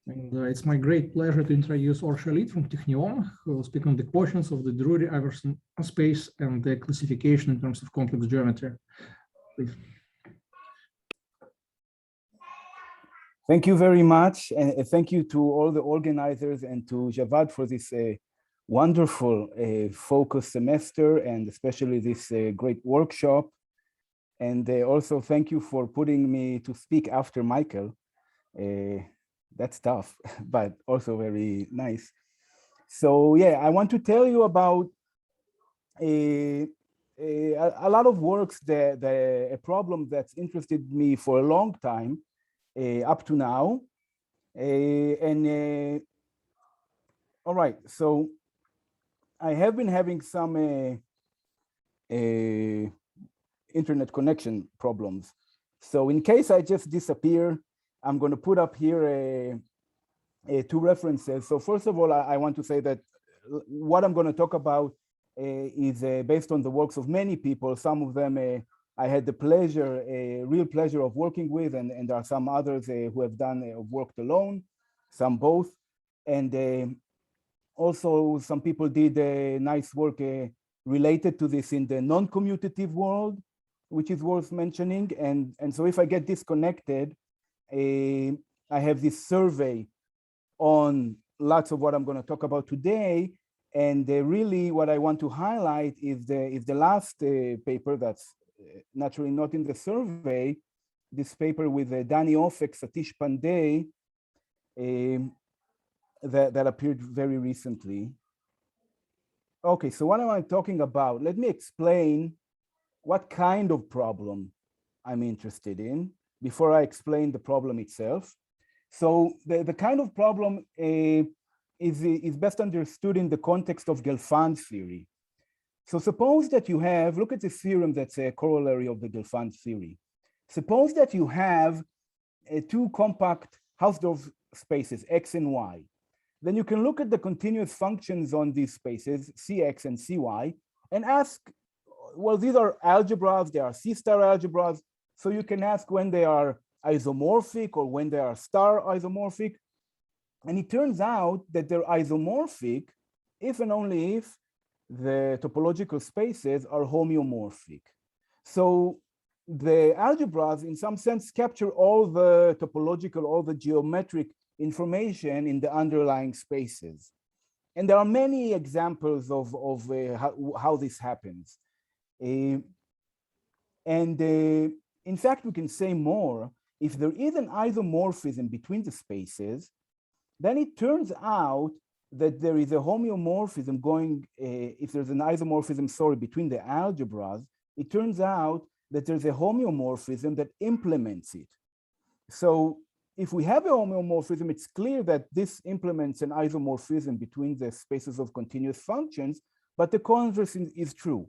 And it's my great pleasure to introduce Orr Shalit from Technion, who will speak on the quotients of the Drury-Arveson space and the classification in terms of complex geometry. Please. Thank you very much. And thank you to all the organizers and to Javad for this wonderful focus semester, and especially this great workshop. And also thank you for putting me to speak after Michael. That's tough, but also very nice. So yeah, I want to tell you about a lot of works, a problem that's interested me for a long time, up to now. All right, so I have been having some internet connection problems. So in case I just disappear, I'm going to put up here two references. So first of all, I want to say that what I'm going to talk about is based on the works of many people. Some of them I had the pleasure, real pleasure of working with, and there are some others who have done worked alone, some both. And also some people did nice work related to this in the non-commutative world, which is worth mentioning. And so if I get disconnected, I have this survey on lots of what I'm going to talk about today. And really what I want to highlight is the last paper that's naturally not in the survey, this paper with Dani Ofek, Satish Pandey, that appeared very recently. Okay, so what am I talking about? Let me explain what kind of problem I'm interested in before I explain the problem itself. So the kind of problem is best understood in the context of Gelfand's theory. So suppose that you have, look at the theorem that's a corollary of the Gelfand theory. Suppose that you have two compact Hausdorff spaces, X and Y. Then you can look at the continuous functions on these spaces, Cx and Cy, and ask, well, these are algebras, they are C-star algebras, so you can ask when they are isomorphic or when they are star isomorphic. And it turns out that they're isomorphic if and only if the topological spaces are homeomorphic. So the algebras, in some sense, capture all the topological, all the geometric information in the underlying spaces. And there are many examples of how this happens. In fact, we can say more. If there is an isomorphism between the spaces, then it turns out that there is a homeomorphism going, if there's an isomorphism, sorry, between the algebras, it turns out that there's a homeomorphism that implements it. So if we have a homeomorphism, it's clear that this implements an isomorphism between the spaces of continuous functions, but the converse is true.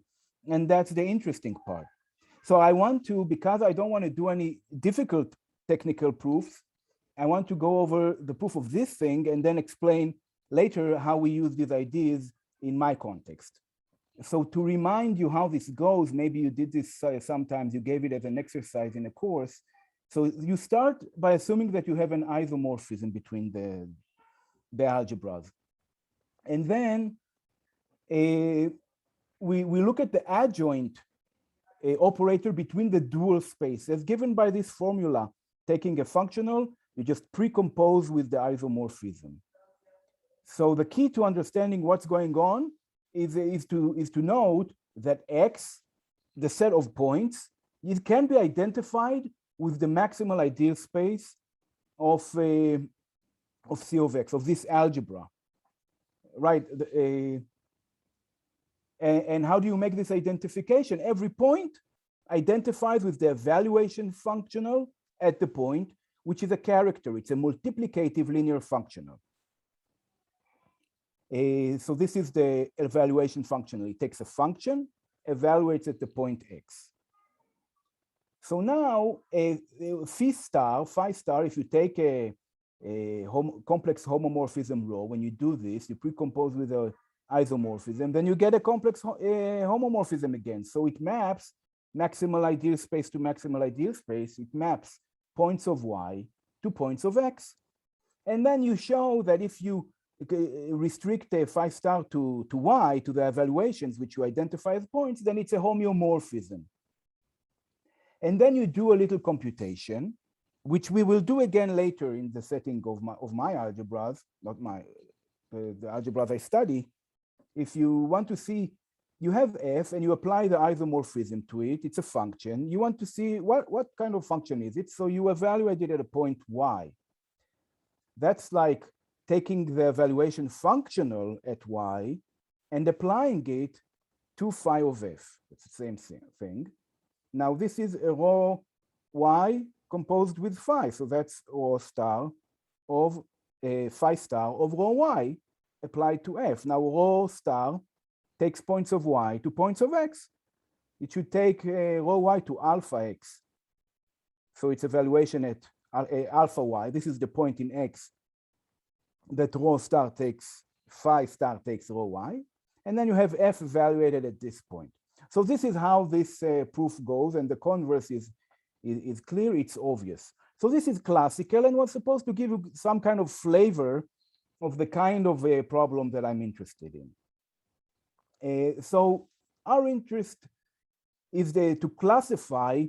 And that's the interesting part. So I want to, because I don't want to do any difficult technical proofs, I want to go over the proof of this thing and then explain later how we use these ideas in my context. So to remind you how this goes, maybe you did this sometimes, you gave it as an exercise in a course. So you start by assuming that you have an isomorphism between the algebras. And then we look at the adjoint operator between the dual spaces given by this formula. Taking a functional, you just precompose with the isomorphism. So the key to understanding what's going on is to note that X, the set of points, it can be identified with the maximal ideal space of C of X, of this algebra, right? And how do you make this identification? Every point identifies with the evaluation functional at the point, which is a character. It's a multiplicative linear functional. So this is the evaluation functional. It takes a function, evaluates at the point X. So now phi star, if you take a complex homomorphism rho, when you do this, you precompose with a isomorphism, then you get a complex homomorphism again. So it maps maximal ideal space to maximal ideal space. It maps points of Y to points of X. And then you show that if you restrict a phi star to y, to the evaluations which you identify as points, then it's a homeomorphism. And then you do a little computation, which we will do again later in the setting of my algebras, not the algebras I study. If you want to see, you have f and you apply the isomorphism to it, it's a function. You want to see what kind of function is it? So you evaluate it at a point y. That's like taking the evaluation functional at y and applying it to phi of f. It's the same thing. Now this is a rho y composed with phi. So that's rho star of a phi star of rho y applied to f. Now rho star takes points of y to points of x. It should take rho y to alpha x. So it's evaluation at alpha y. This is the point in x that rho star takes, phi star takes rho y. And then you have f evaluated at this point. So this is how this proof goes, and the converse is clear, it's obvious. So this is classical and was supposed to give you some kind of flavor of the kind of a problem that I'm interested in. So our interest is to classify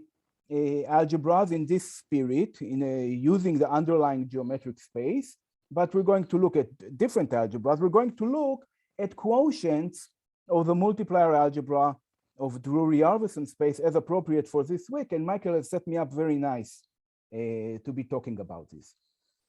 algebras in this spirit, using the underlying geometric space, but we're going to look at different algebras. We're going to look at quotients of the multiplier algebra of Drury-Arveson space as appropriate for this week, and Michael has set me up very nice to be talking about this.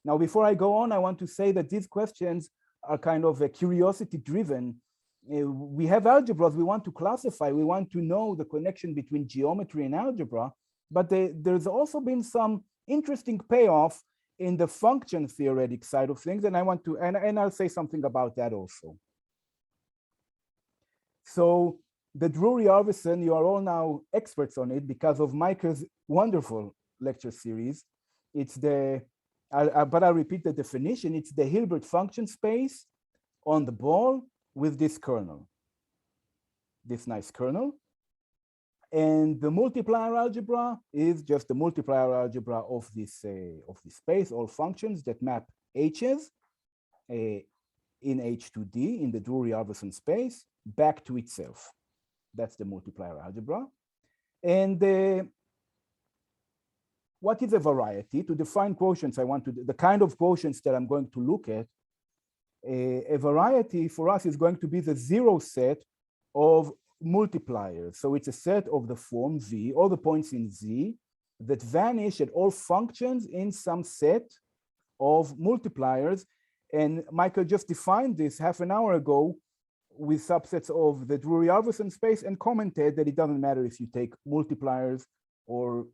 Now, before I go on, I want to say that these questions are kind of curiosity driven. We have algebras we want to classify, we want to know the connection between geometry and algebra, but there's also been some interesting payoff in the function theoretic side of things, and I want to, and I'll say something about that also. So the Drury-Arveson, you are all now experts on it because of Michael's wonderful lecture series. It's but I'll repeat the definition. It's the Hilbert function space on the ball with this kernel, this nice kernel. And the multiplier algebra is just the multiplier algebra of this space, all functions that map h's in H2D in the Drury-Arveson space back to itself. That's the multiplier algebra. And what is a variety? To define quotients, I want to, the kind of quotients that I'm going to look at, a variety for us is going to be the zero set of multipliers. So it's a set of the form Z, all the points in Z that vanish at all functions in some set of multipliers. And Michael just defined this half an hour ago with subsets of the Drury-Arveson space and commented that it doesn't matter if you take multipliers or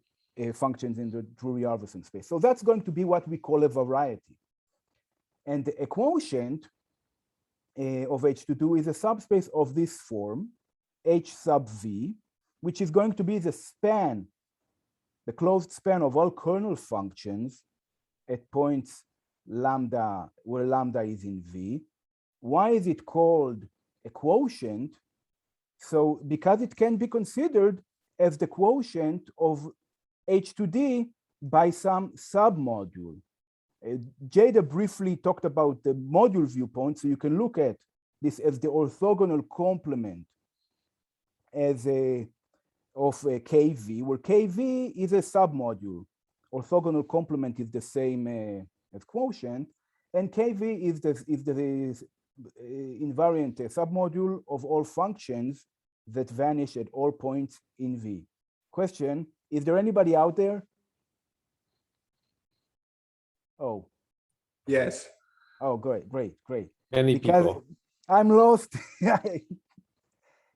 functions in the Drury-Arveson space. So that's going to be what we call a variety. And a quotient of H2D is a subspace of this form, H sub V, which is going to be the span, the closed span of all kernel functions at points lambda, where lambda is in V. Why is it called a quotient? So because it can be considered as the quotient of H2D by some submodule. Jada briefly talked about the module viewpoint, so you can look at this as the orthogonal complement as of KV, where KV is a submodule. Orthogonal complement is the same as quotient, and KV is the invariant submodule of all functions that vanish at all points in V. Question, is there anybody out there? Oh. Yes. Oh, great, great, great. Many people. I'm lost.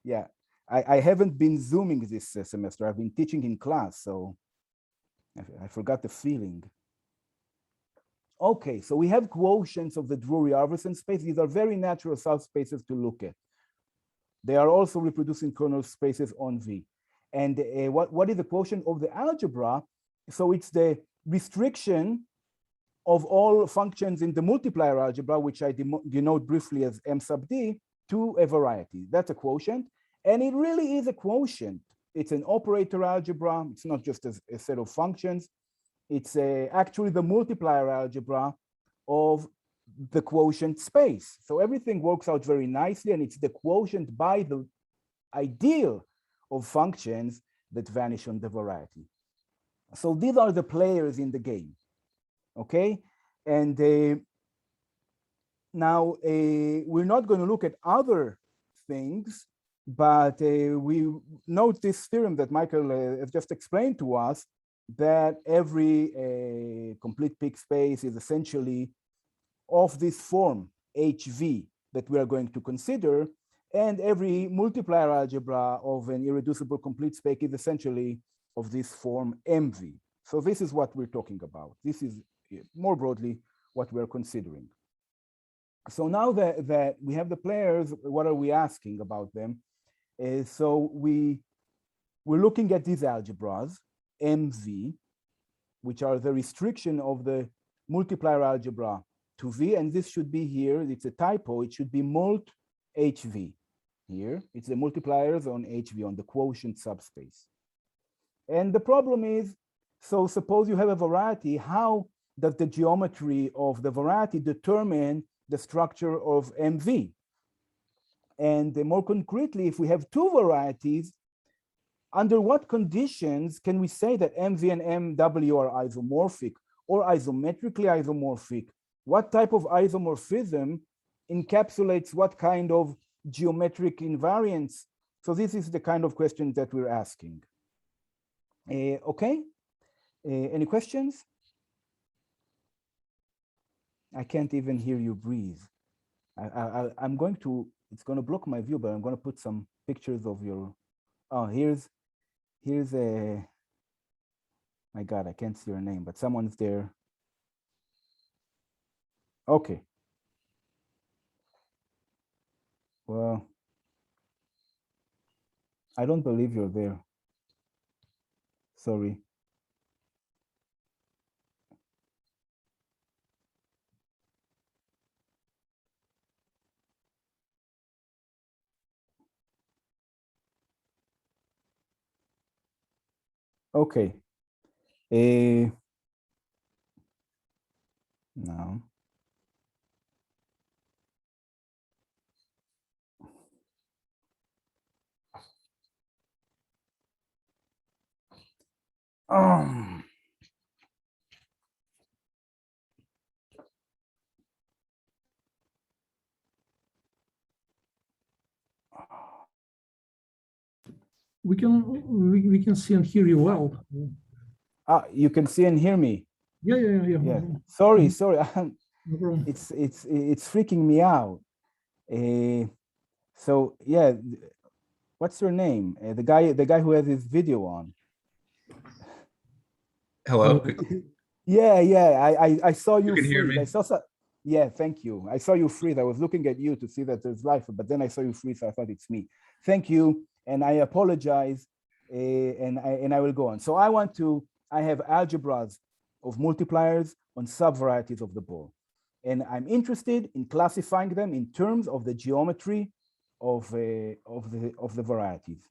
Yeah, I haven't been Zooming this semester. I've been teaching in class, so I forgot the feeling. Okay, so we have quotients of the Drury-Arveson space. These are very natural subspaces to look at. They are also reproducing kernel spaces on V. And what is the quotient of the algebra? So it's the restriction of all functions in the multiplier algebra, which I denote briefly as M sub D, to a variety. That's a quotient. And it really is a quotient. It's an operator algebra. It's not just a set of functions. It's actually the multiplier algebra of the quotient space. So everything works out very nicely, and it's the quotient by the ideal of functions that vanish on the variety. So these are the players in the game, okay? And now we're not going to look at other things, but we note this theorem that Michael has just explained to us, that every complete peak space is essentially of this form HV that we are going to consider, and every multiplier algebra of an irreducible complete space is essentially of this form MV. So this is what we're talking about. This is more broadly what we're considering. So now that we have the players, what are we asking about them? So we're looking at these algebras, MV, which are the restriction of the multiplier algebra to V, and this should be here, it's a typo, it should be mult HV here. It's the multipliers on HV, on the quotient subspace. And the problem is, so suppose you have a variety, how does the geometry of the variety determine the structure of MV? And more concretely, if we have two varieties, under what conditions can we say that MV and MW are isomorphic or isometrically isomorphic? What type of isomorphism encapsulates what kind of geometric invariance? So this is the kind of question that we're asking. Okay, any questions? I can't even hear you breathe. I'm going to, it's going to block my view, but I'm going to put some pictures of your, oh, here's a, my God, I can't see your name, but someone's there. Okay. Well, I don't believe you're there. Sorry. Okay. No. We can see and hear you well. You can see and hear me. Yeah. Sorry. No problem. It's freaking me out. So yeah, what's your name? The guy who has his video on. Hello. Yeah. I saw you. You can hear freeze. me? I saw. Yeah, thank you. I saw you freeze. I was looking at you to see that there's life, but then I saw you freeze, so I thought it's me. Thank you, and I apologize. And I will go on. So I have algebras of multipliers on subvarieties of the ball, and I'm interested in classifying them in terms of the geometry of the varieties.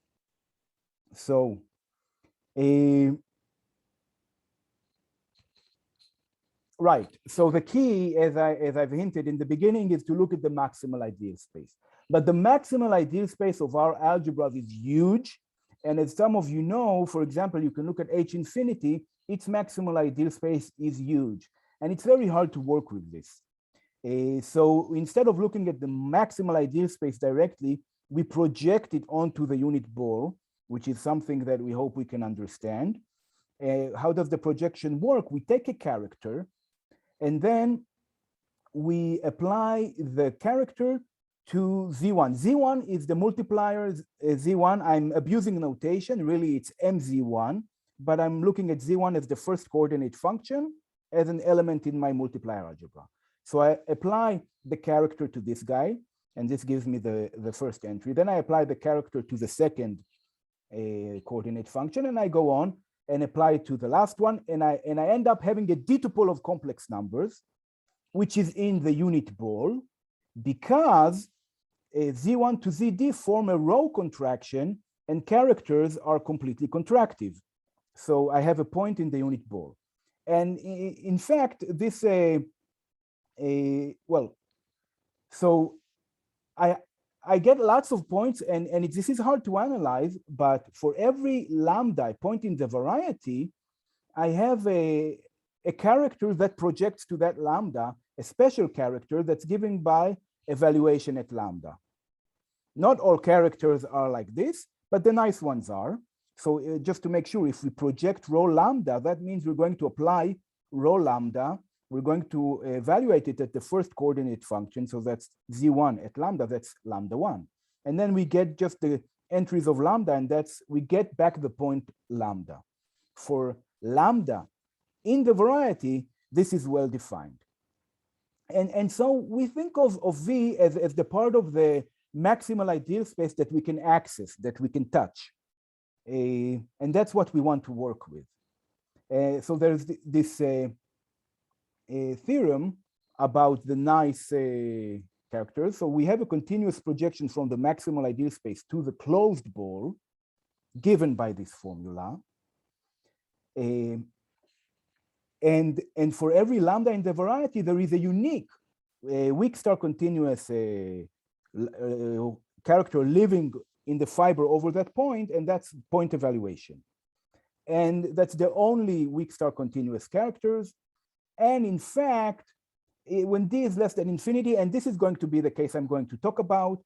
So right. So the key, as I've hinted in the beginning, is to look at the maximal ideal space. But the maximal ideal space of our algebras is huge. And as some of you know, for example, you can look at H infinity, its maximal ideal space is huge. And it's very hard to work with this. So instead of looking at the maximal ideal space directly, we project it onto the unit ball, which is something that we hope we can understand. How does the projection work? We take a character, and then we apply the character to Z1. Z1 is the multiplier Z1. I'm abusing notation. Really, it's MZ1, but I'm looking at Z1 as the first coordinate function as an element in my multiplier algebra. So I apply the character to this guy, and this gives me the first entry. Then I apply the character to the second coordinate function, and I go on and apply it to the last one, and I end up having a d-tuple of complex numbers, which is in the unit ball, because Z1 to ZD form a row contraction, and characters are completely contractive. So I have a point in the unit ball. And in fact, this well, so I get lots of points, and this is hard to analyze, but for every lambda I point in the variety, I have a character that projects to that lambda, a special character that's given by evaluation at lambda. Not all characters are like this, but the nice ones are. So just to make sure, if we project rho lambda, that means we're going to apply rho lambda. We're going to evaluate it at the first coordinate function. So that's z1 at lambda, that's lambda 1. And then we get just the entries of lambda, and we get back the point lambda. For lambda in the variety, this is well defined. And so we think of V as the part of the maximal ideal space that we can access, that we can touch. And that's what we want to work with. So there's this theorem about the nice characters. So we have a continuous projection from the maximal ideal space to the closed ball given by this formula. And for every lambda in the variety, there is a unique weak star continuous character living in the fiber over that point, and that's point evaluation. And that's the only weak star continuous characters. And in fact, when d is less than infinity, and this is going to be the case I'm going to talk about,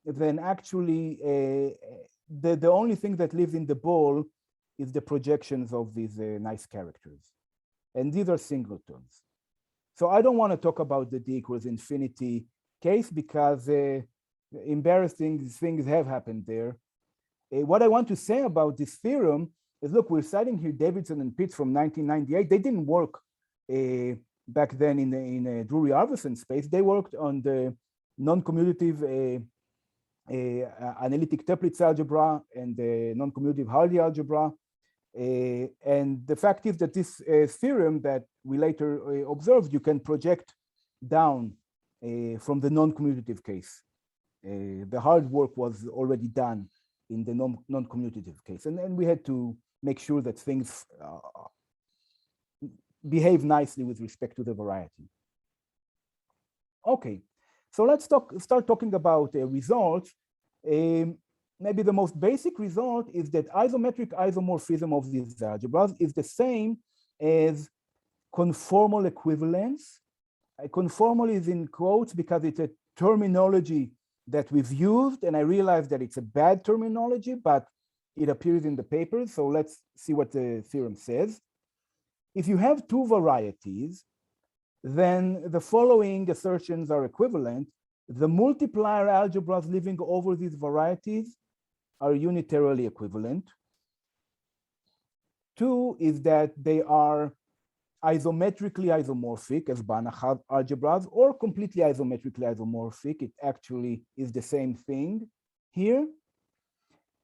then actually the only thing that lives in the ball is the projections of these nice characters. And these are singletons. So I don't want to talk about the d equals infinity case because embarrassing things have happened there. What I want to say about this theorem is, look, we're citing here Davidson and Pitts from 1998. They didn't work back then in a Drury-Arveson space. They worked on the non-commutative analytic Toeplitz algebra and the non-commutative Hardy algebra. And the fact is that this theorem that we later observed, you can project down from the non-commutative case. The hard work was already done in the non-commutative case. And we had to make sure that things behave nicely with respect to the variety. Okay, so let's start talking about results. Maybe the most basic result is that isometric isomorphism of these algebras is the same as conformal equivalence. Conformal is in quotes because it's a terminology that we've used, and I realize that it's a bad terminology, but it appears in the papers. So let's see what the theorem says. If you have two varieties, then the following assertions are equivalent. The multiplier algebras living over these varieties are unitarily equivalent. Two is that they are isometrically isomorphic as Banach algebras, or completely isometrically isomorphic. It actually is the same thing here.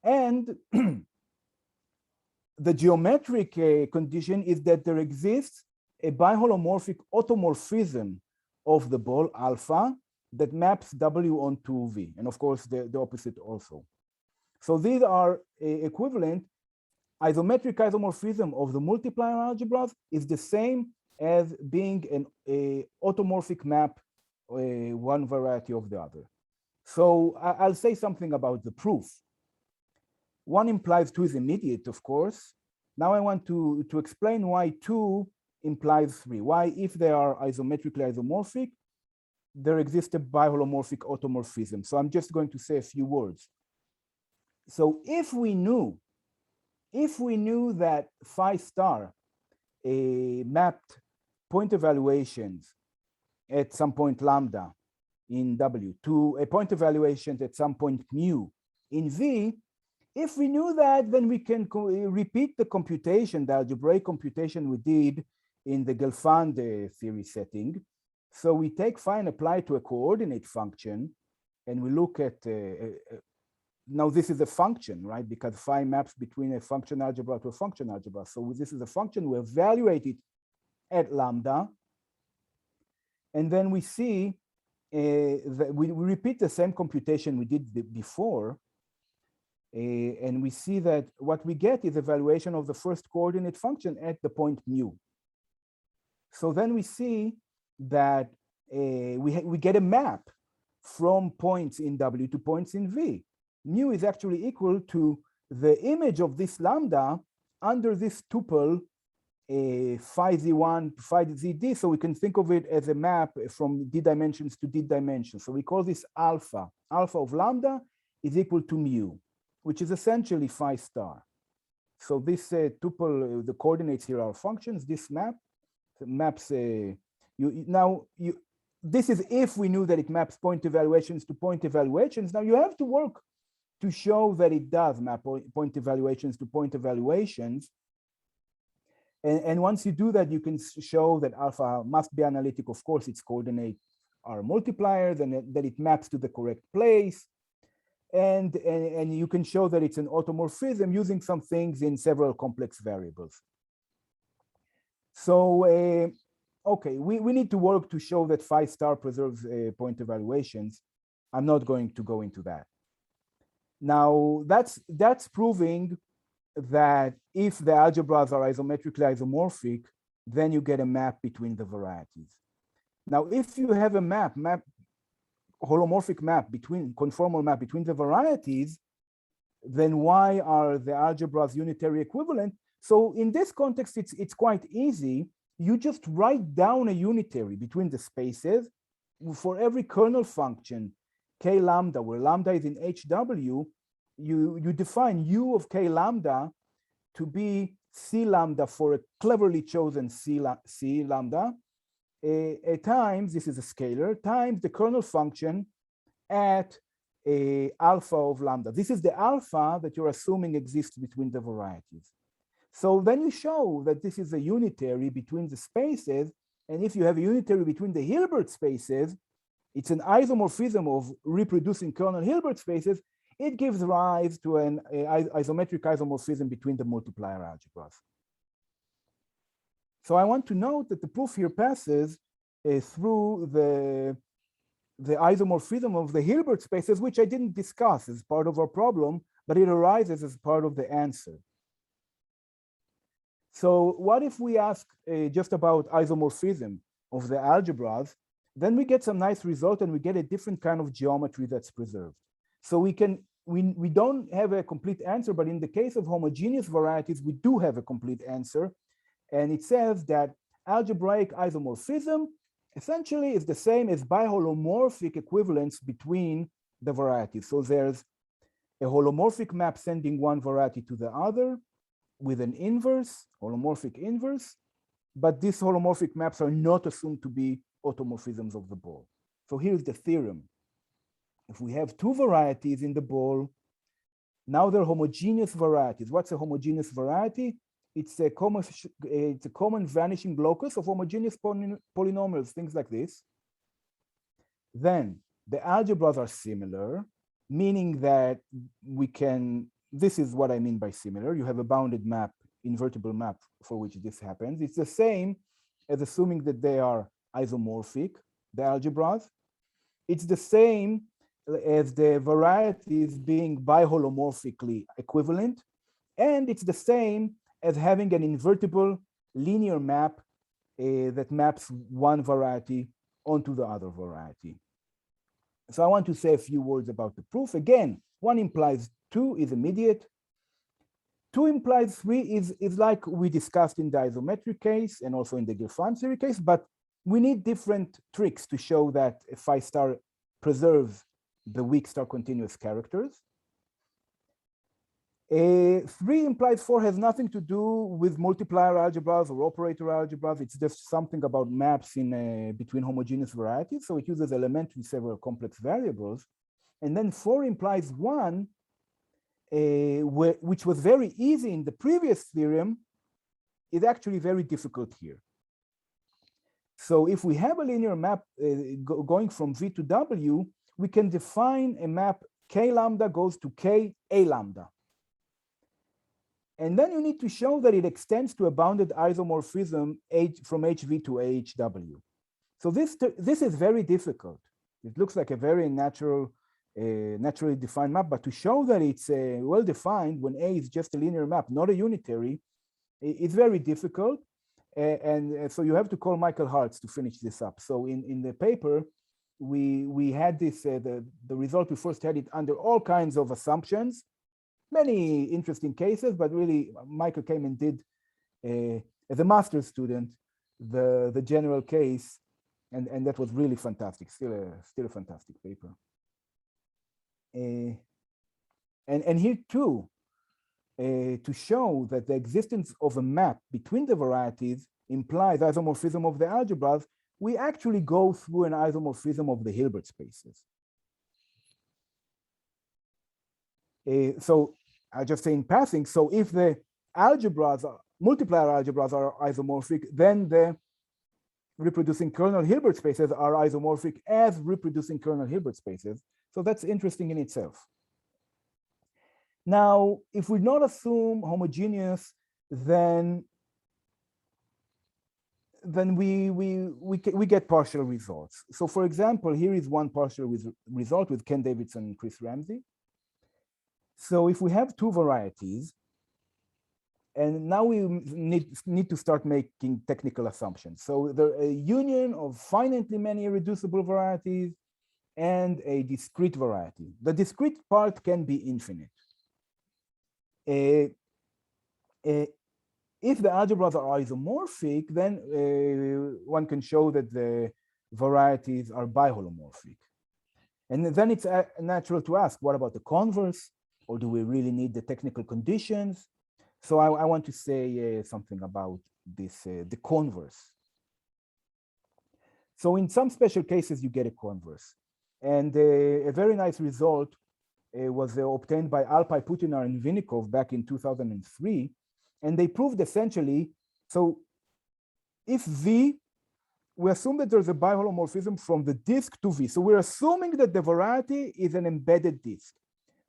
And the geometric condition is that there exists a biholomorphic automorphism of the ball alpha that maps W onto V, and of course the opposite also. So these are equivalent. Isometric isomorphism of the multiplier algebras is the same as being an automorphic map, one variety of the other. So I'll say something about the proof. One implies two is immediate, of course. Now I want to explain why two implies three. Why, if they are isometrically isomorphic, there exists a biholomorphic automorphism. So I'm just going to say a few words. So if we knew that phi star mapped point evaluations at some point lambda in W to a point evaluation at some point mu in V, if we knew that, then we can repeat the computation, the algebraic computation we did in the Gelfand theory setting. So we take phi and apply it to a coordinate function, and we look at now this is a function, right? Because phi maps between a function algebra to a function algebra. So this is a function, we evaluate it at lambda. And then we see that we repeat the same computation we did before. And we see that what we get is evaluation of the first coordinate function at the point mu. So then we see that we get a map from points in W to points in V. Mu is actually equal to the image of this lambda under this tuple phi z1, phi zd, so we can think of it as a map from d dimensions to d dimensions. So we call this alpha. Alpha of lambda is equal to mu, which is essentially phi star. So this tuple, the coordinates here are functions. This map maps this is if we knew that it maps point evaluations to point evaluations. Now you have to work to show that it does map point evaluations to point evaluations. And once you do that, you can show that alpha must be analytic. Of course, its coordinates are multipliers and that it maps to the correct place. And you can show that it's an automorphism using some things in several complex variables. So, okay, we need to work to show that phi star preserves point evaluations. I'm not going to go into that. Now, that's proving that if the algebras are isometrically isomorphic, then you get a map between the varieties. Now, if you have a holomorphic map conformal map between the varieties, then why are the algebras unitary equivalent? So in this context, it's quite easy. You just write down a unitary between the spaces for every kernel function, k lambda, where lambda is in HW, you define u of k lambda to be c lambda for a cleverly chosen c lambda, times, this is a scalar, times the kernel function at alpha of lambda. This is the alpha that you're assuming exists between the varieties. So then you show that this is a unitary between the spaces, and if you have a unitary between the Hilbert spaces, it's an isomorphism of reproducing kernel Hilbert spaces. It gives rise to an isometric isomorphism between the multiplier algebras. So I want to note that the proof here passes through the isomorphism of the Hilbert spaces, which I didn't discuss as part of our problem, but it arises as part of the answer. So what if we ask just about isomorphism of the algebras? Then we get some nice result and we get a different kind of geometry that's preserved. So we don't have a complete answer, but in the case of homogeneous varieties, we do have a complete answer. And it says that algebraic isomorphism essentially is the same as biholomorphic equivalence between the varieties. So there's a holomorphic map sending one variety to the other with an inverse, holomorphic inverse, but these holomorphic maps are not assumed to be automorphisms of the ball. So here's the theorem. If we have two varieties in the ball, now they're homogeneous varieties. What's a homogeneous variety? It's a common vanishing locus of homogeneous polynomials, things like this. Then the algebras are similar, meaning that we can, this is what I mean by similar. You have a bounded map, invertible map for which this happens. It's the same as assuming that they are isomorphic, the algebras. It's the same as the varieties being biholomorphically equivalent. And it's the same as having an invertible linear map that maps one variety onto the other variety. So I want to say a few words about the proof. Again, 1 implies 2 is immediate. 2 implies 3 is like we discussed in the isometric case and also in the Girfan series case, but we need different tricks to show that a phi star preserves the weak star continuous characters. 3 implies 4 has nothing to do with multiplier algebras or operator algebras. It's just something about maps in between homogeneous varieties. So it uses elementary several complex variables. And then 4 implies 1, which was very easy in the previous theorem, is actually very difficult here. So if we have a linear map going from V to W, we can define a map K lambda goes to K A lambda. And then you need to show that it extends to a bounded isomorphism from HV to AHW. So this is very difficult. It looks like a very naturally defined map, but to show that it's well-defined when A is just a linear map, not a unitary, it's very difficult. And so you have to call Michael Hartz to finish this up. So in the paper, we had this, the result, we first had it under all kinds of assumptions, many interesting cases, but really Michael came and did, as a master's student, the general case, and that was really fantastic, still a fantastic paper. And here too, to show that the existence of a map between the varieties implies isomorphism of the algebras, we actually go through an isomorphism of the Hilbert spaces. So I'll just say in passing, so if the algebras, multiplier algebras are isomorphic, then the reproducing kernel Hilbert spaces are isomorphic as reproducing kernel Hilbert spaces. So that's interesting in itself. Now, if we not assume homogeneous, then we get partial results. So for example, here is one partial result with Ken Davidson and Chris Ramsey. So if we have two varieties, and now we need to start making technical assumptions. So there a union of finitely many irreducible varieties and a discrete variety. The discrete part can be infinite. If the algebras are isomorphic, then one can show that the varieties are biholomorphic. And then it's natural to ask, what about the converse? Or do we really need the technical conditions? So I want to say something about this, the converse. So in some special cases, you get a converse. And a very nice result was obtained by Alpay, Putinar, and Vinnikov back in 2003. And they proved essentially, so if V, we assume that there's a biholomorphism from the disk to V. So we're assuming that the variety is an embedded disk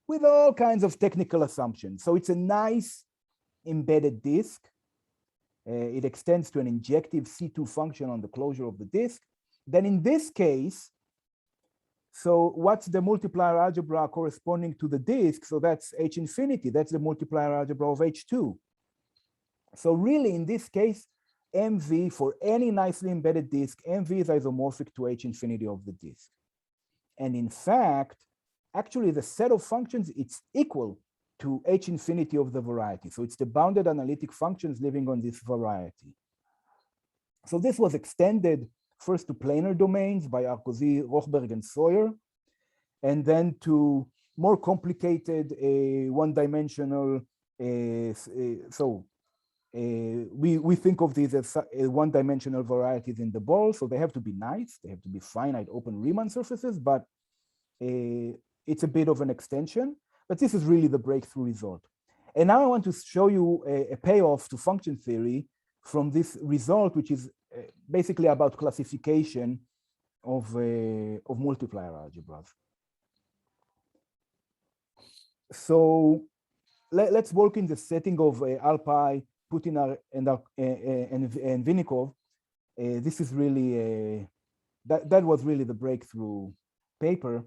with all kinds of technical assumptions. So it's a nice embedded disk. It extends to an injective C2 function on the closure of the disk. Then in this case, so what's the multiplier algebra corresponding to the disk? So that's H infinity. That's the multiplier algebra of H2. So really, in this case, MV for any nicely embedded disk, MV is isomorphic to H infinity of the disk. And in fact, actually the set of functions, it's equal to H infinity of the variety. So it's the bounded analytic functions living on this variety. So this was extended first to planar domains by Arcosi, Rochberg, and Sawyer, and then to more complicated one-dimensional, we think of these as one-dimensional varieties in the ball, so they have to be nice, they have to be finite open Riemann surfaces, but it's a bit of an extension, but this is really the breakthrough result. And now I want to show you a payoff to function theory from this result, which is basically about classification of multiplier algebras. So let's work in the setting of Alpay, Putinar, and Vinnikov. This is really, that was really the breakthrough paper.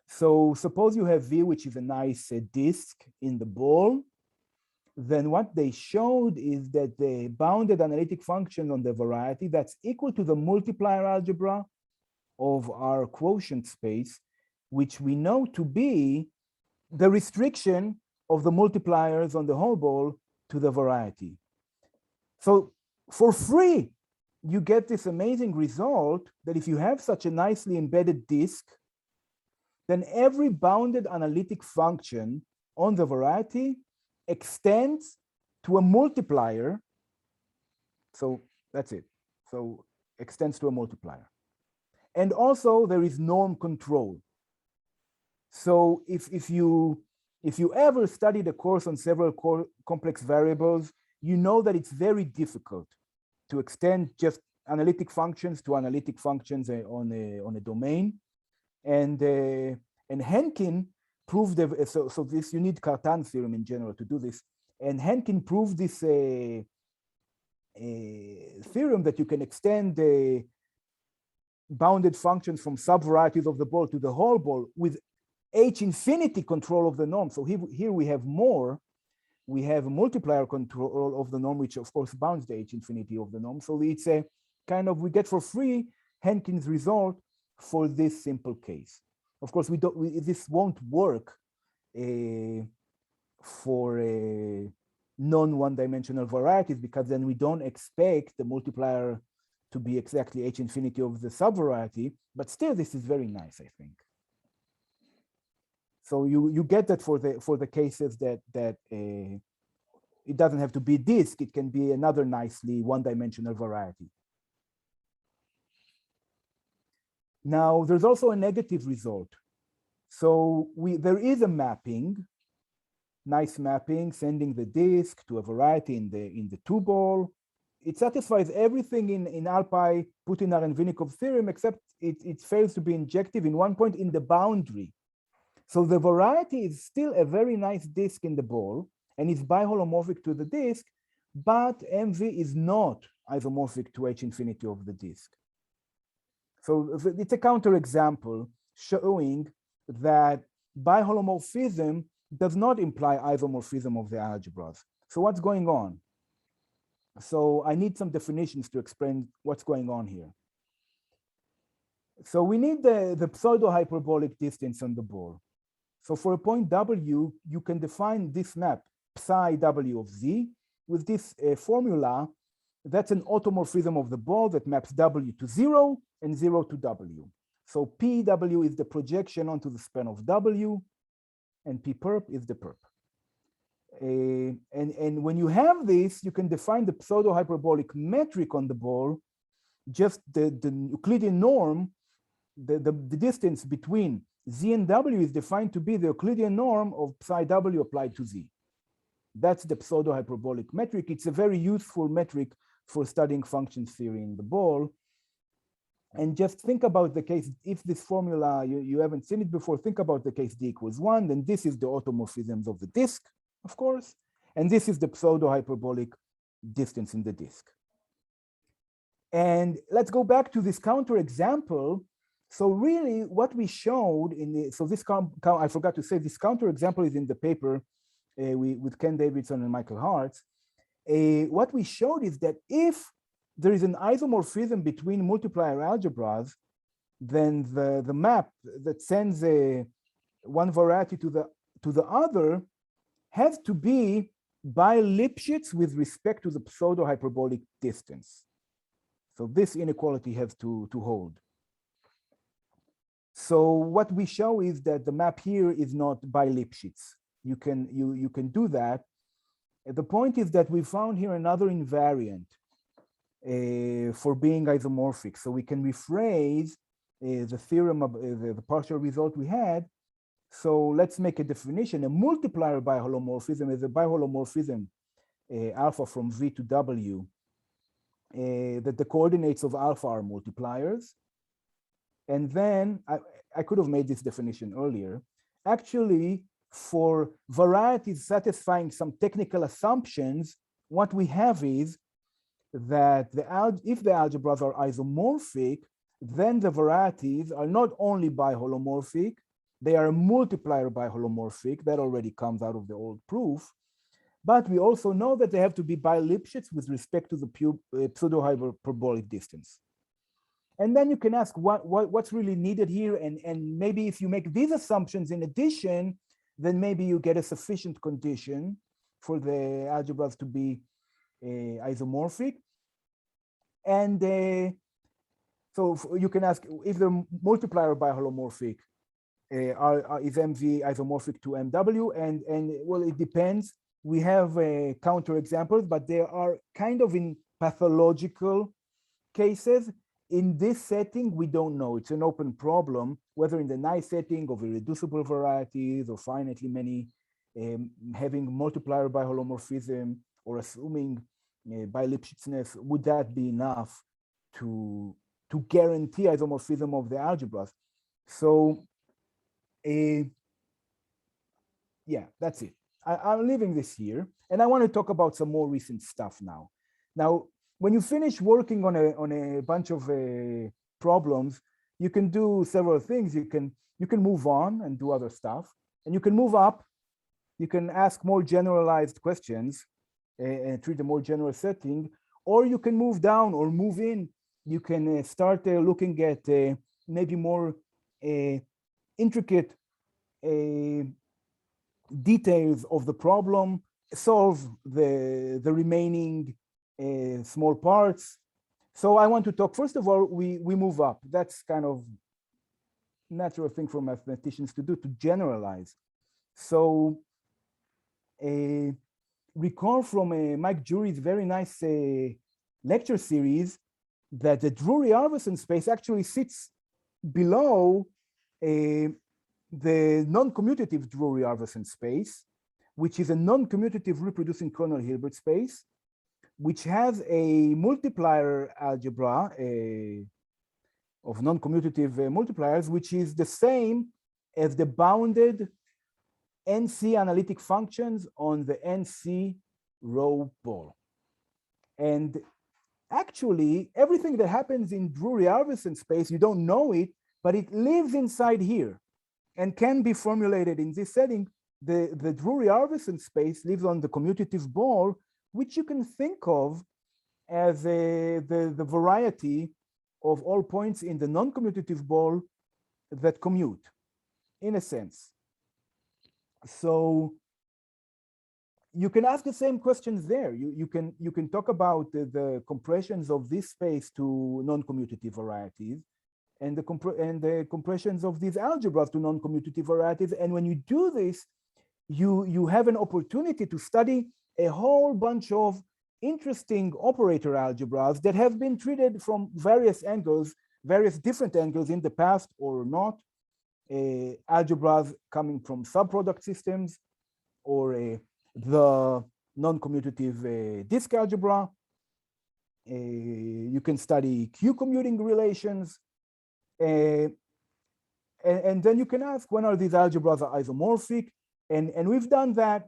So suppose you have V, which is a nice disk in the ball. Then what they showed is that the bounded analytic function on the variety that's equal to the multiplier algebra of our quotient space, which we know to be the restriction of the multipliers on the whole ball to the variety. So for free, you get this amazing result that if you have such a nicely embedded disk, then every bounded analytic function on the variety extends to a multiplier. So that's it. So extends to a multiplier. And also there is norm control. So if you ever studied a course on several complex variables, you know that it's very difficult to extend just analytic functions to analytic functions on a domain. And Henkin proved, so this, you need Cartan theorem in general to do this. And Henkin proved this theorem that you can extend bounded functions from subvarieties of the ball to the whole ball with H infinity control of the norm. So here we have more. we have a multiplier control of the norm, which of course bounds the H infinity of the norm. So it's a kind of, we get for free Henkin's result for this simple case. Of course, this won't work for non-one-dimensional varieties, because then we don't expect the multiplier to be exactly H infinity of the subvariety, but still this is very nice, I think. So you get that for the cases that it doesn't have to be disk, it can be another nicely one-dimensional variety. Now there's also a negative result. So there is a mapping, nice mapping, sending the disk to a variety in the two-ball. It satisfies everything in Alpay, Putinar, and Vinnikov's theorem, except it fails to be injective in one point in the boundary. So the variety is still a very nice disk in the ball, and it's biholomorphic to the disk, but MV is not isomorphic to H infinity of the disk. So it's a counterexample showing that biholomorphism does not imply isomorphism of the algebras. So what's going on? So I need some definitions to explain what's going on here. So we need the pseudo-hyperbolic distance on the ball. So for a point W, you can define this map, psi W of Z, with this formula. That's an automorphism of the ball that maps W to 0 and 0 to W. So PW is the projection onto the span of W, and P perp is the perp. And when you have this, you can define the pseudo-hyperbolic metric on the ball, just the Euclidean norm, the distance between Z and W is defined to be the Euclidean norm of psi W applied to Z. That's the pseudo-hyperbolic metric. It's a very useful metric for studying function theory in the ball. And just think about the case, if this formula, you haven't seen it before, think about the case D equals 1, then this is the automorphisms of the disk, of course, and this is the pseudo-hyperbolic distance in the disk. And let's go back to this counterexample. So really what we showed in the, so this, I forgot to say, this counterexample is in the paper with Ken Davidson and Michael Hartz. What we showed is that if there is an isomorphism between multiplier algebras, then the map that sends one variety to the other has to be by Lipschitz with respect to the pseudo-hyperbolic distance. So this inequality has to hold. So what we show is that the map here is not by Lipschitz. You can do that. The point is that we found here another invariant for being isomorphic. So we can rephrase the theorem of the partial result we had. So let's make a definition. A multiplier biholomorphism is a biholomorphism alpha from V to W that the coordinates of alpha are multipliers. And then I could have made this definition earlier. Actually, for varieties satisfying some technical assumptions, what we have is that if the algebras are isomorphic, then the varieties are not only biholomorphic, they are multiplier biholomorphic. That already comes out of the old proof. But we also know that they have to be by Lipschitz with respect to the pseudo-hyperbolic distance. And then you can ask what's really needed here. And maybe if you make these assumptions in addition, then maybe you get a sufficient condition for the algebras to be isomorphic. And so you can ask if the multiplier biholomorphic is MV isomorphic to MW, and well, it depends. We have counterexamples, but they are kind of in pathological cases. In this setting, we don't know. It's an open problem, whether in the nice setting of irreducible varieties or finitely many, having multiplier biholomorphism or assuming by Lipschitzness, would that be enough to guarantee isomorphism of the algebras? So, yeah, that's it. I'm leaving this here, and I want to talk about some more recent stuff now. Now, when you finish working on a bunch of problems, you can do several things. You can move on and do other stuff, and you can move up. you can ask more generalized questions and treat a more general setting, or you can move down or move in. You can start looking at maybe more intricate details of the problem, solve the remaining small parts. So I want to talk, first of all, we move up. That's kind of natural thing for mathematicians to do, to generalize. So recall from Mike Drury's very nice lecture series that the Drury-Arveson space actually sits below the non-commutative Drury-Arveson space, which is a non-commutative reproducing kernel Hilbert space, which has a multiplier algebra of non-commutative multipliers, which is the same as the bounded NC analytic functions on the NC row ball. And actually, everything that happens in Drury-Arveson space, you don't know it, but it lives inside here and can be formulated in this setting. The Drury-Arveson space lives on the commutative ball, which you can think of as the variety of all points in the non-commutative ball that commute, in a sense. So you can ask the same questions there. You can talk about the compressions of this space to non-commutative varieties, and the compressions of these algebras to non-commutative varieties. And when you do this, you have an opportunity to study a whole bunch of interesting operator algebras that have been treated from various angles, various different angles in the past or not. Algebras coming from subproduct systems, or the non-commutative disk algebra. You can study Q-commuting relations. And then you can ask, when are these algebras isomorphic? And we've done that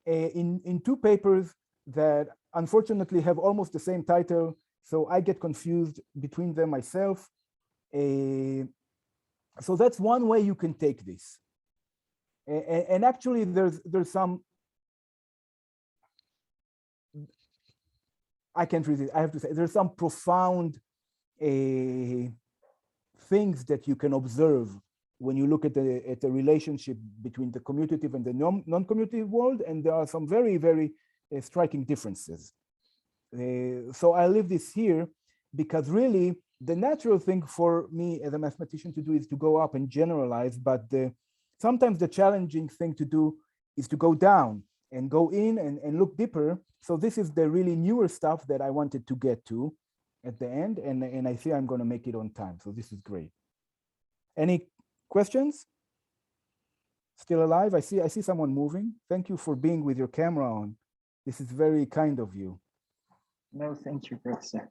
in two papers that unfortunately have almost the same title, so I get confused between them myself. So that's one way you can take this. And actually there's some, I can't read it, I have to say, there's some profound things that you can observe when you look at the relationship between the commutative and the non-commutative world, and there are some very, very striking differences. So I leave this here because really the natural thing for me as a mathematician to do is to go up and generalize, but sometimes the challenging thing to do is to go down and go in and look deeper. So this is the really newer stuff that I wanted to get to at the end, and I see I'm going to make it on time. So this is great. Any questions? Still alive? I see someone moving. Thank you for being with your camera on. This is very kind of you. No, thank you, Professor.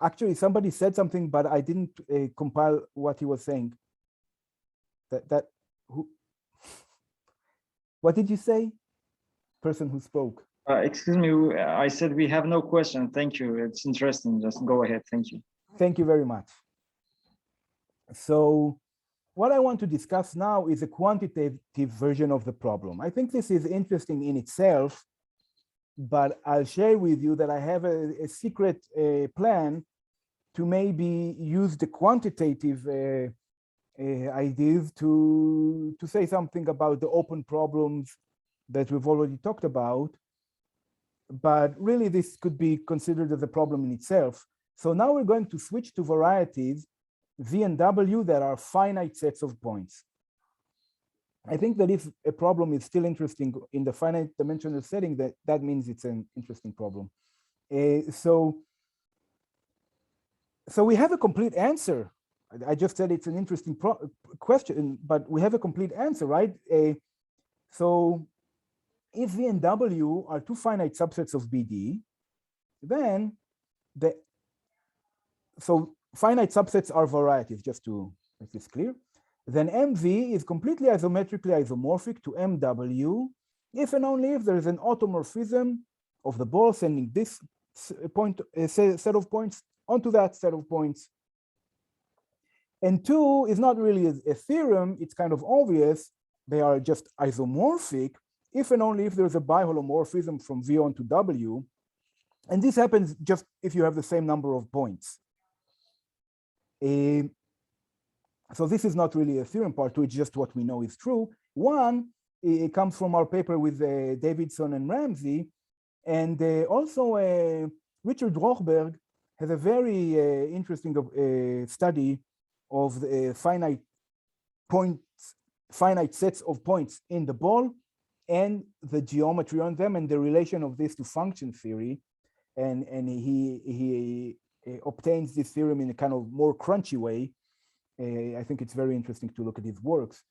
Actually, somebody said something, but I didn't compile what he was saying. What did you say? Person who spoke. Excuse me, I said we have no question. Thank you. It's interesting. Just go ahead. Thank you. Thank you very much. So what I want to discuss now is a quantitative version of the problem. I think this is interesting in itself, but I'll share with you that I have a secret plan to maybe use the quantitative ideas to say something about the open problems that we've already talked about. But really, this could be considered as a problem in itself. So now we're going to switch to varieties, V and W, that are finite sets of points. I think that if a problem is still interesting in the finite dimensional setting, that means it's an interesting problem. So we have a complete answer. I just said it's an interesting question, but we have a complete answer, right? So if V and W are two finite subsets of BD, then so finite subsets are varieties, just to make this clear. Then MV is completely isometrically isomorphic to MW if and only if there is an automorphism of the ball sending this point set of points onto that set of points. And two is not really a theorem. It's kind of obvious. They are just isomorphic if and only if there's a biholomorphism from V on to W. And this happens just if you have the same number of points. So this is not really a theorem part two, it's just what we know is true. One, it comes from our paper with Davidson and Ramsey. And also Richard Rochberg has a very interesting study of the finite sets of points in the ball and the geometry on them and the relation of this to function theory. And he obtains this theorem in a kind of more crunchy way. I think it's very interesting to look at his works.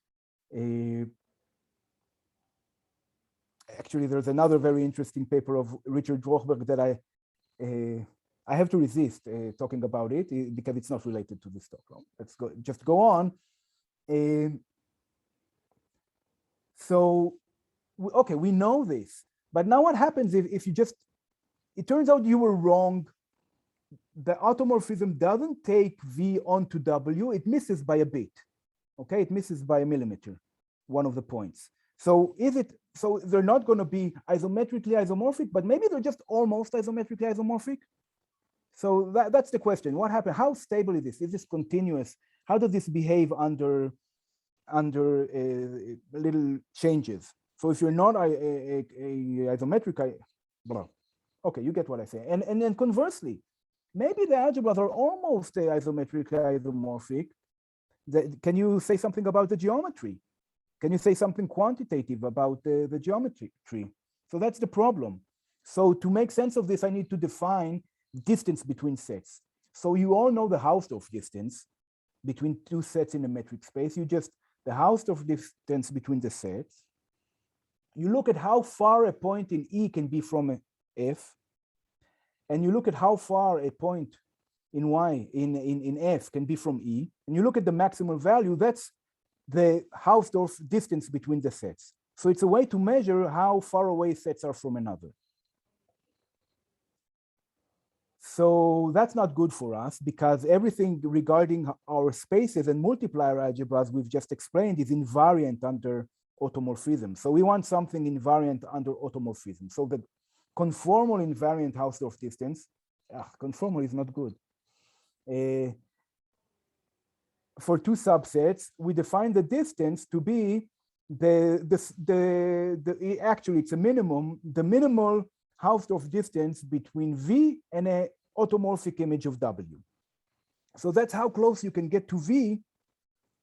Actually, there's another very interesting paper of Richard Rochberg that I have to resist talking about it because it's not related to this talk. Let's just go on. So, okay, we know this, but now what happens if you just, it turns out you were wrong. The automorphism doesn't take V onto W, it misses by a bit. Okay, it misses by a millimeter, one of the points. So so they're not going to be isometrically isomorphic, but maybe they're just almost isometrically isomorphic. So that's the question. What happened? How stable is this? Is this continuous? How does this behave under little changes? So if you're not a isometric, well, okay, you get what I say. And then conversely, maybe the algebras are almost isometrically isomorphic. Can you say something about the geometry? Can you say something quantitative about the geometry tree? So that's the problem. So to make sense of this, I need to define distance between sets. So you all know the Hausdorff distance between two sets in a metric space. You just, the Hausdorff distance between the sets. You look at how far a point in E can be from F, and you look at how far a point in Y, in F can be from E, and you look at the maximal value, that's the Hausdorff distance between the sets. So it's a way to measure how far away sets are from another. So that's not good for us because everything regarding our spaces and multiplier algebras we've just explained is invariant under automorphism. So we want something invariant under automorphism. So the conformal invariant Hausdorff distance, conformal is not good. For two subsets, we define the distance to be actually it's a minimum, the minimal Hausdorff distance between V and a automorphic image of W. So that's how close you can get to V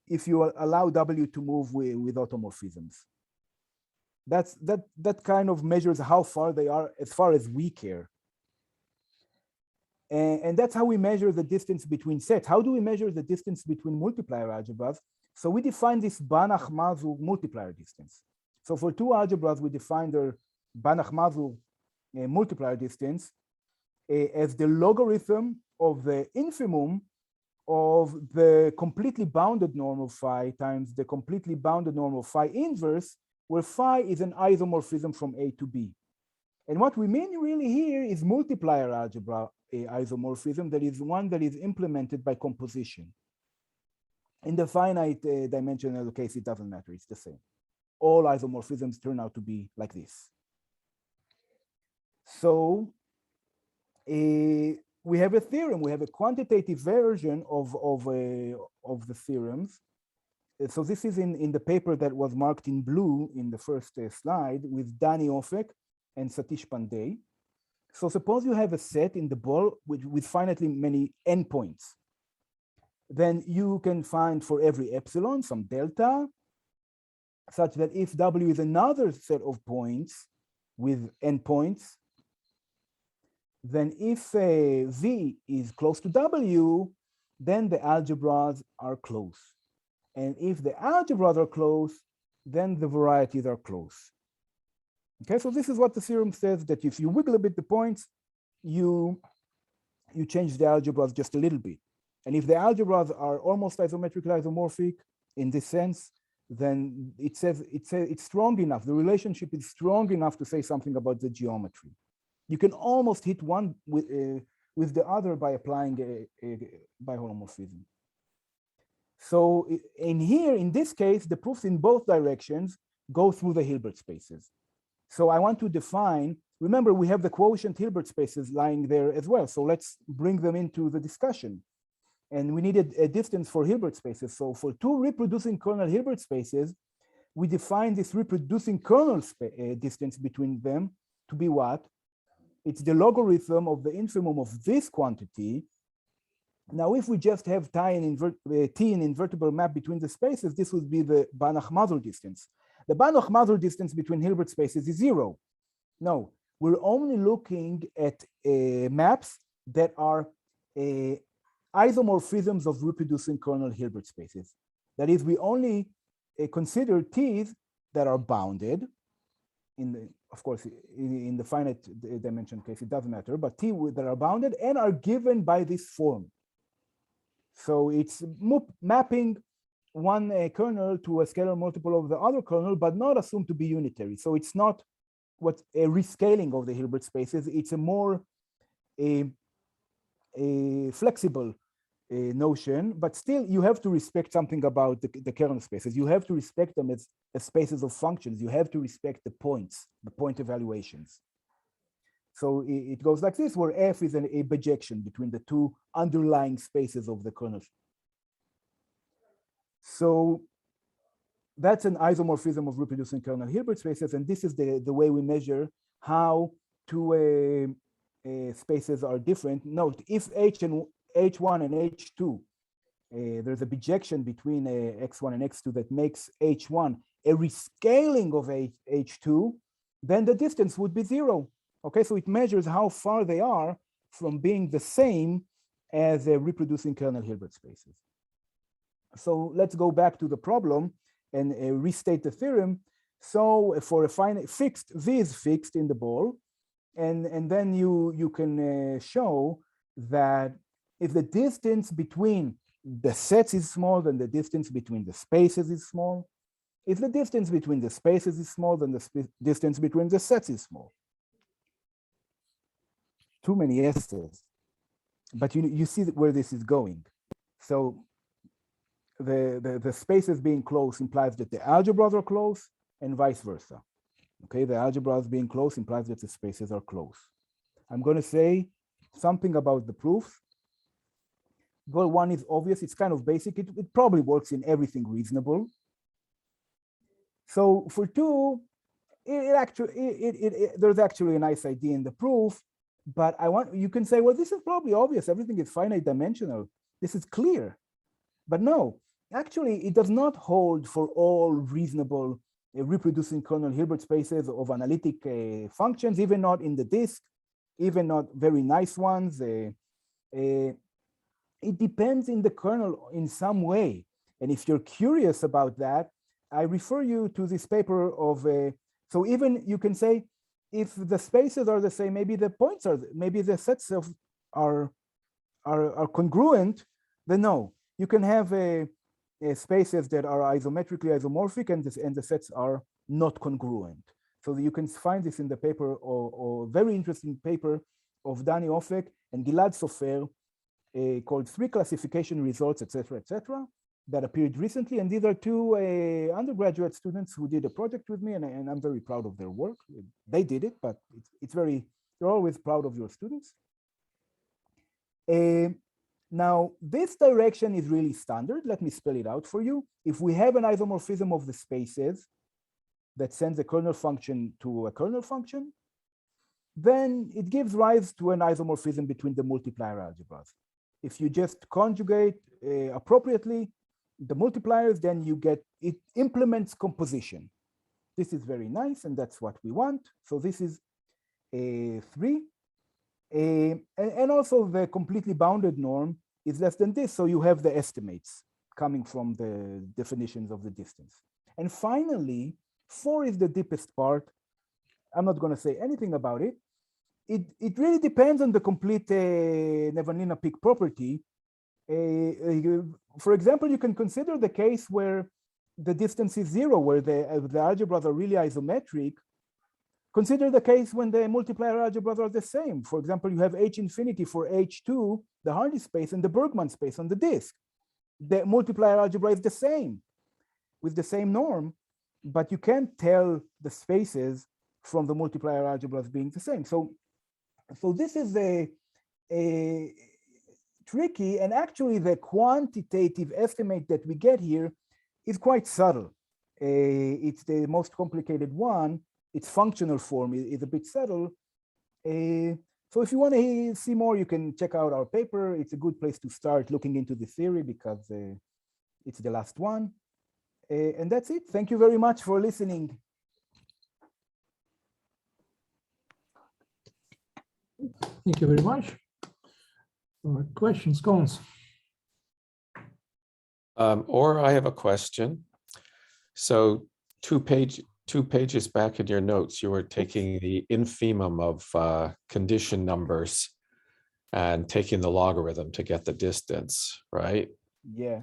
if you allow W to move with automorphisms. That kind of measures how far they are as far as we care. And that's how we measure the distance between sets. How do we measure the distance between multiplier algebras? So we define this Banach-Mazur multiplier distance. So for two algebras, we define their Banach-Mazur multiplier distance as the logarithm of the infimum of the completely bounded normal phi times the completely bounded normal phi inverse, where phi is an isomorphism from A to B. And what we mean really here is multiplier algebra isomorphism, that is one that is implemented by composition. In the finite dimensional case, it doesn't matter, it's the same. All isomorphisms turn out to be like this. So we have a theorem, we have a quantitative version of the theorems. So this is in the paper that was marked in blue in the first slide with Dani Ofek and Satish Pandey. So suppose you have a set in the ball with finitely many endpoints. Then you can find for every epsilon some delta, such that if W is another set of points with endpoints, then if V is close to W, then the algebras are close. And if the algebras are close, then the varieties are close. Okay, so this is what the theorem says, that if you wiggle a bit the points, you change the algebras just a little bit. And if the algebras are almost isometrically isomorphic in this sense, then it says it's strong enough. The relationship is strong enough to say something about the geometry. You can almost hit one with the other by applying by holomorphism. So in here, in this case, the proofs in both directions go through the Hilbert spaces. So I want to define, remember, we have the quotient Hilbert spaces lying there as well. So let's bring them into the discussion. And we needed a distance for Hilbert spaces. So for two reproducing kernel Hilbert spaces, we define this reproducing kernel distance between them to be what? It's the logarithm of the infimum of this quantity. Now, if we just have t in invertible map between the spaces, this would be the Banach-Mazur distance. The Banach-Mazur distance between Hilbert spaces is 0. No, we're only looking at maps that are isomorphisms of reproducing kernel Hilbert spaces. That is, we only consider T's that are bounded. Of course, in the finite dimension case, it doesn't matter, but T that are bounded and are given by this form. So it's mapping one kernel to a scalar multiple of the other kernel, but not assumed to be unitary. So it's not what a rescaling of the Hilbert spaces. It's a more flexible notion, but still you have to respect something about the kernel spaces. You have to respect them as spaces of functions. You have to respect the points, the point evaluations. So it goes like this, where F is a bijection between the two underlying spaces of the kernel. So that's an isomorphism of reproducing kernel Hilbert spaces, and this is the way we measure how two spaces are different. Note, if H1 and H2, there's a bijection between X1 and X2 that makes H1 a rescaling of H2, then the distance would be 0. Okay, so it measures how far they are from being the same as reproducing kernel Hilbert spaces. So let's go back to the problem and restate the theorem. So for a finite fixed, V is fixed in the ball, and then you can show that if the distance between the sets is small, then the distance between the spaces is small. If the distance between the spaces is small, then the distance between the sets is small. Too many S's, but you see where this is going. So the spaces being close implies that the algebras are close and vice versa. Okay, the algebras being close implies that the spaces are close. I'm going to say something about the proof. Goal one is obvious, it's kind of basic. It probably works in everything reasonable. So for two, there's actually a nice idea in the proof, but you can say, well, this is probably obvious. Everything is finite dimensional. This is clear. But no, actually, it does not hold for all reasonable reproducing kernel Hilbert spaces of analytic functions, even not in the disk, even not very nice ones. It depends in the kernel in some way. And if you're curious about that, I refer you to this paper of, so even you can say, if the spaces are the same, maybe the points are, maybe the sets are congruent, then no. You can have spaces that are isometrically isomorphic and the sets are not congruent. So you can find this in the paper or very interesting paper of Dani Ofek and Gilad Sofer called 3 classification results, etc., that appeared recently. And these are 2 undergraduate students who did a project with me, and I'm very proud of their work. They did it, but you're always proud of your students. Now, this direction is really standard. Let me spell it out for you. If we have an isomorphism of the spaces that sends a kernel function to a kernel function, then it gives rise to an isomorphism between the multiplier algebras. If you just conjugate appropriately the multipliers, then you get, it implements composition. This is very nice, and that's what we want. So this is 3. And also the completely bounded norm is less than this. So you have the estimates coming from the definitions of the distance. And finally, 4 is the deepest part. I'm not going to say anything about it. It really depends on the complete Nevanlina peak property. For example, you can consider the case where the distance is 0, where the algebras are really isometric. Consider the case when the multiplier algebras are the same. For example, you have H infinity for H2, the Hardy space, and the Bergman space on the disk. the multiplier algebra is the same with the same norm, but you can't tell the spaces from the multiplier algebras being the same. So this is a tricky, and actually the quantitative estimate that we get here is quite subtle. It's the most complicated one. Its functional form is a bit subtle. So if you want to see more, you can check out our paper. It's a good place to start looking into the theory because it's the last one. And that's it. Thank you very much for listening. Thank you very much. Questions, comments? Or I have a question. So two pages back in your notes, you were taking the infimum of condition numbers and taking the logarithm to get the distance, right? Yeah.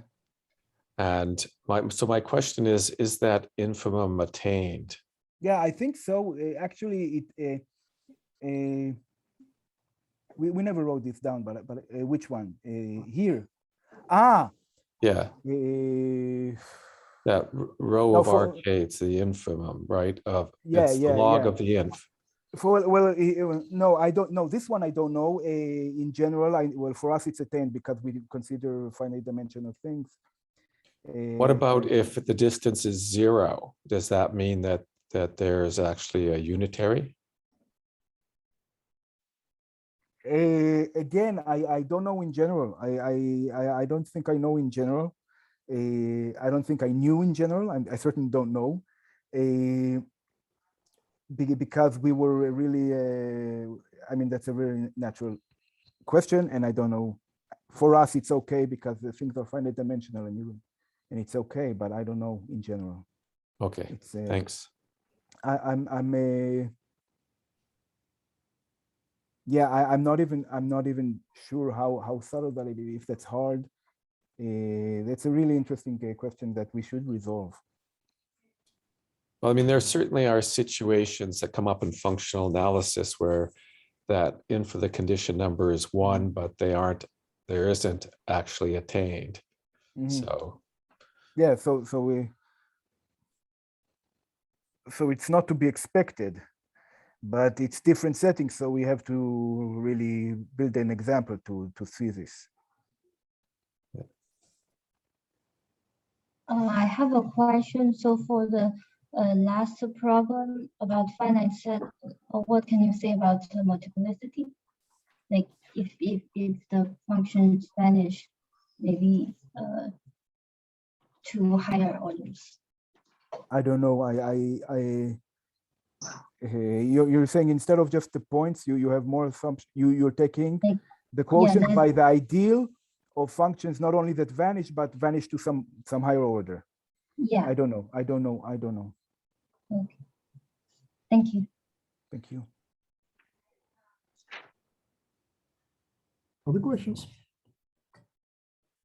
And my question is that infimum attained? Yeah, I think so. Actually, we never wrote this down, but which one? Here. Ah. Yeah. That row of arcades, the infimum, right? It's the log of the inf. No, I don't know. This one I don't know. In general, for us it's attained because we consider finite dimensional things. What about if the distance is 0? Does that mean that there's actually a unitary? Again, I don't know in general. I don't think I know in general. I don't think I knew in general. I certainly don't know, because we were really. I mean, that's a very natural question, and I don't know. For us, it's okay because the things are finite dimensional, and it's okay. But I don't know in general. Okay. Thanks. Yeah, I'm not even sure how subtle that it is. If that's hard. That's a really interesting question that we should resolve. Well, I mean, there certainly are situations that come up in functional analysis where that inf of the condition number is 1, but there isn't actually attained. So yeah, so it's not to be expected, but it's different settings. So we have to really build an example to see this. I have a question. So for the last problem about finite set, what can you say about the multiplicity? Like if the functions vanish, maybe to higher orders. I don't know. You're saying instead of just the points, you have more assumptions. You're taking the quotient by the ideal of functions, not only that vanish, but vanish to some higher order. Yeah. I don't know. Okay. Thank you. Thank you. Other questions?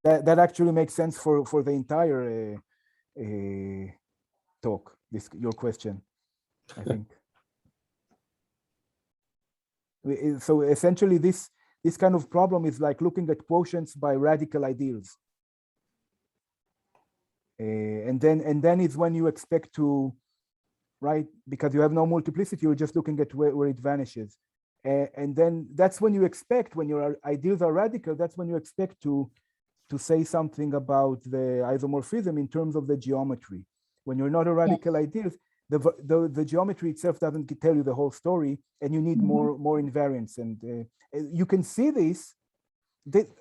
That actually makes sense for the entire talk. Your question, I think. So essentially, this kind of problem is like looking at quotients by radical ideals, and then it's when you expect to, right? Because you have no multiplicity, you're just looking at where it vanishes, and then that's when you expect, when your ideals are radical, that's when you expect to say something about the isomorphism in terms of the geometry. When you're not a radical ideals, the geometry itself doesn't tell you the whole story, and you need more invariance. And you can see this.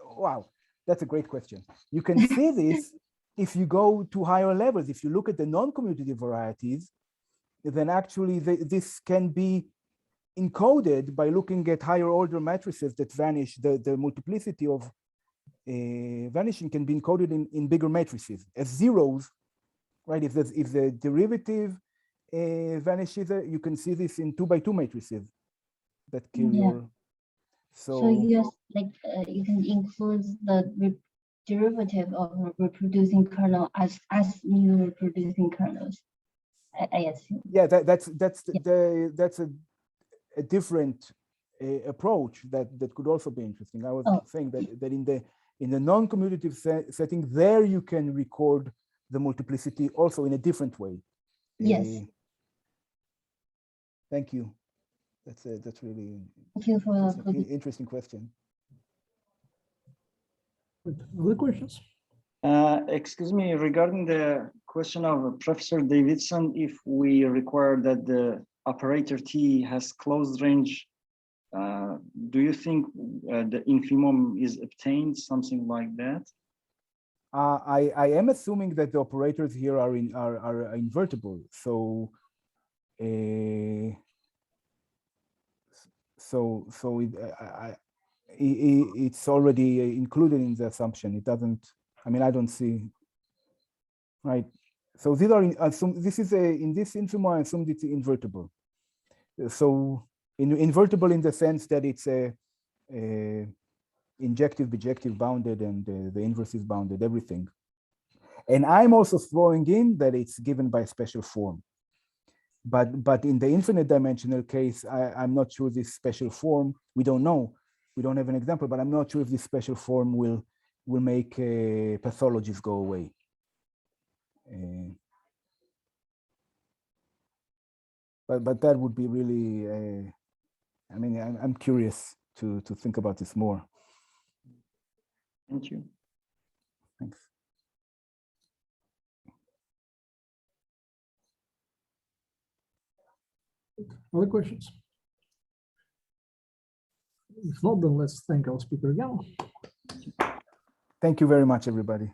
Wow, that's a great question. You can see this if you go to higher levels. If you look at the non-commutative varieties, then actually this can be encoded by looking at higher order matrices that vanish. The multiplicity of vanishing can be encoded in bigger matrices as zeros, right? If the derivative vanishes, you can see this in 2x2 matrices that kill your. So you you can include the derivative of reproducing kernel as new reproducing kernels. I assume. Yeah, that's a different approach that could also be interesting. I was Oh. saying that in the non-commutative setting, there you can record the multiplicity also in a different way. Yes. Thank you. That's really Thank you for the interesting question. Other questions? Excuse me, regarding the question of Professor Davidson, if we require that the operator T has closed range, do you think the infimum is obtained, something like that? I am assuming that the operators here are invertible. So it's already included in the assumption. It doesn't. I mean, I don't see. Right. So these are this is in this infimum. I assumed it's invertible. So invertible in the sense that it's injective, bijective, bounded, and the inverse is bounded. Everything. And I'm also throwing in that it's given by a special form. But in the infinite dimensional case, I'm not sure this special form, we don't know. We don't have an example, but I'm not sure if this special form will make pathologies go away. But that would be really, I mean, I'm curious to think about this more. Thank you. Thanks. Other questions? If not, then let's thank our speaker again. Thank you very much, everybody.